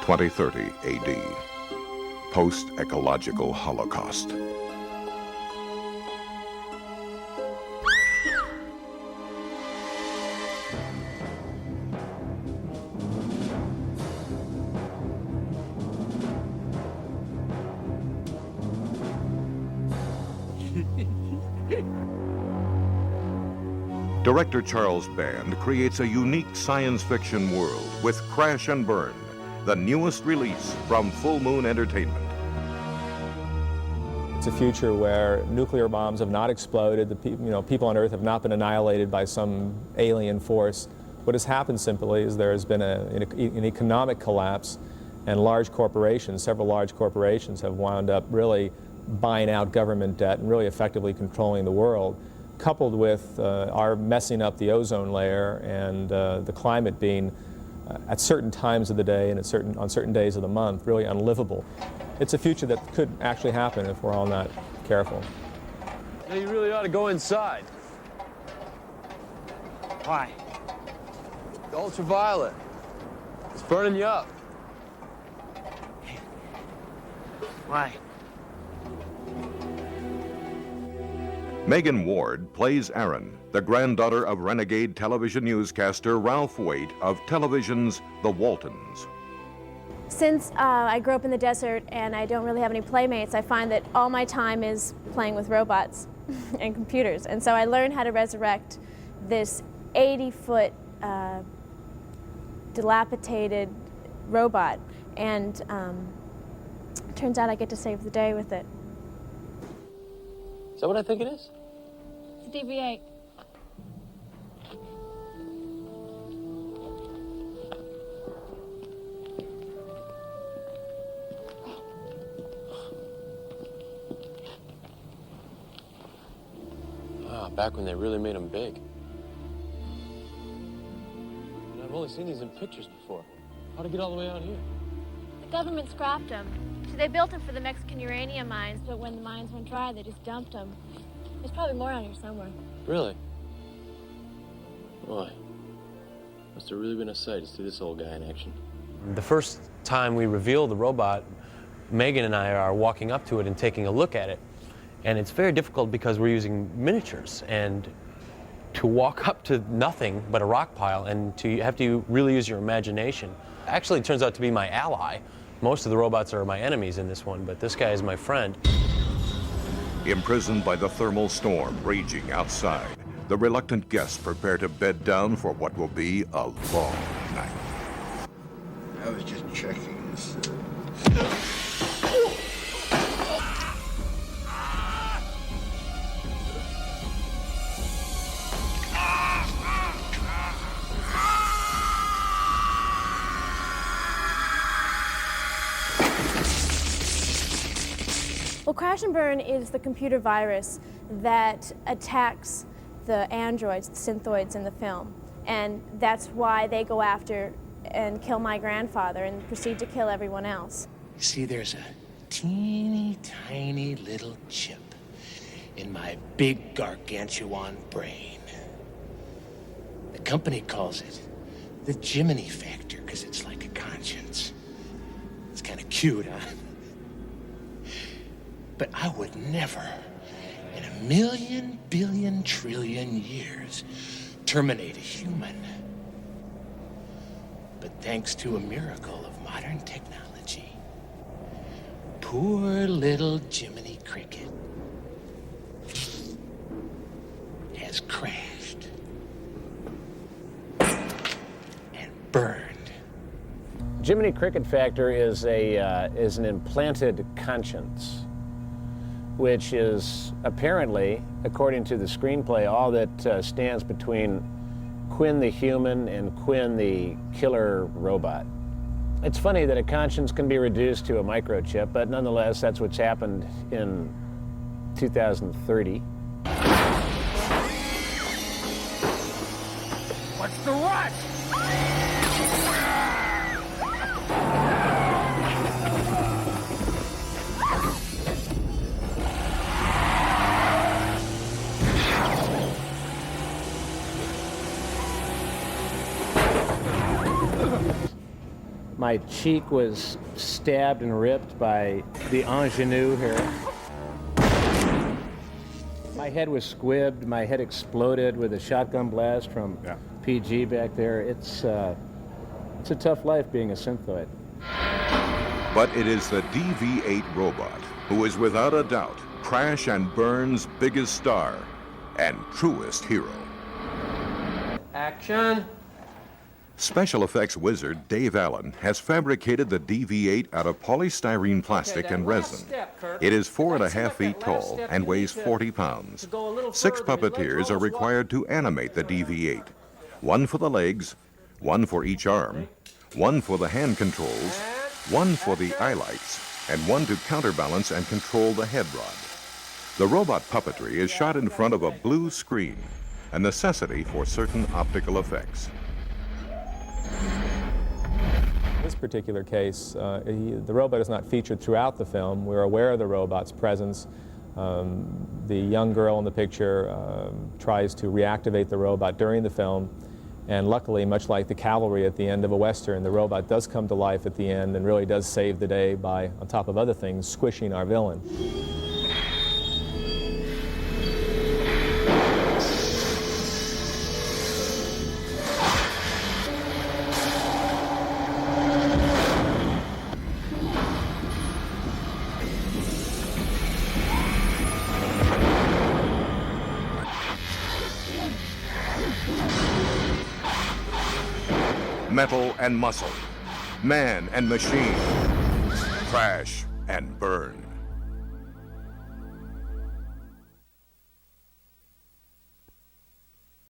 2030 AD. Post-ecological holocaust. Director Charles Band creates a unique science fiction world with Crash and Burn, the newest release from Full Moon Entertainment. It's a future where nuclear bombs have not exploded, people on Earth have not been annihilated by some alien force. What has happened simply is there has been an economic collapse, and large corporations, several large corporations, have wound up really buying out government debt and really effectively controlling the world, coupled with our messing up the ozone layer and the climate being at certain times of the day and on certain days of the month really unlivable. It's a future that could actually happen if we're all not careful. Now you really ought to go inside. Why? The ultraviolet. It's burning you up. Why? Megan Ward plays Aaron, the granddaughter of renegade television newscaster Ralph Waite of television's The Waltons. Since I grew up in the desert and I don't really have any playmates, I find that all my time is playing with robots and computers. And so I learned how to resurrect this 80-foot dilapidated robot. And turns out I get to save the day with it. Is that what I think it is? It's a DV-8. Ah, back when they really made them big. And I've only seen these in pictures before. How'd it get all the way out here? The government scrapped them. So they built them for the Mexican uranium mines, but when the mines went dry, they just dumped them. There's probably more out here somewhere. Really? Boy, must have really been a sight to see this old guy in action. The first time we reveal the robot, Megan and I are walking up to it and taking a look at it. And it's very difficult because we're using miniatures, and to walk up to nothing but a rock pile and to have to really use your imagination. Actually, it turns out to be my ally. Most of the robots are my enemies in this one, but this guy is my friend. Imprisoned by the thermal storm raging outside, the reluctant guests prepare to bed down for what will be a long night. I was just checking this. Well, Crash and Burn is the computer virus that attacks the androids, the synthoids in the film. And that's why they go after and kill my grandfather and proceed to kill everyone else. You see, there's a teeny tiny little chip in my big gargantuan brain. The company calls it the Jiminy Factor because it's like a conscience. It's kind of cute, huh? But I would never, in a million, billion, trillion years, terminate a human. But thanks to a miracle of modern technology, poor little Jiminy Cricket has crashed and burned. Jiminy Cricket Factor is an implanted conscience, which is apparently, according to the screenplay, all that stands between Quinn the human and Quinn the killer robot. It's funny that a conscience can be reduced to a microchip, but nonetheless, that's what's happened in 2030. What's the rush? My cheek was stabbed and ripped by the ingenue here. My head was squibbed, my head exploded with a shotgun blast from PG back there. It's a tough life being a synthoid. But it is the DV-8 robot who is without a doubt Crash and Burn's biggest star and truest hero. Action! Special effects wizard Dave Allen has fabricated the DV-8 out of polystyrene plastic and resin. It is 4.5 feet tall and weighs 40 pounds. 6 puppeteers are required to animate the DV-8. 1 for the legs, 1 for each arm, 1 for the hand controls, 1 for the eye lights, and 1 to counterbalance and control the head rod. The robot puppetry is shot in front of a blue screen, a necessity for certain optical effects. In this particular case, the robot is not featured throughout the film. We're aware of the robot's presence. The young girl in the picture tries to reactivate the robot during the film, and luckily, much like the cavalry at the end of a Western, the robot does come to life at the end and really does save the day by, on top of other things, squishing our villain. Metal and muscle, man and machine, Crash and Burn.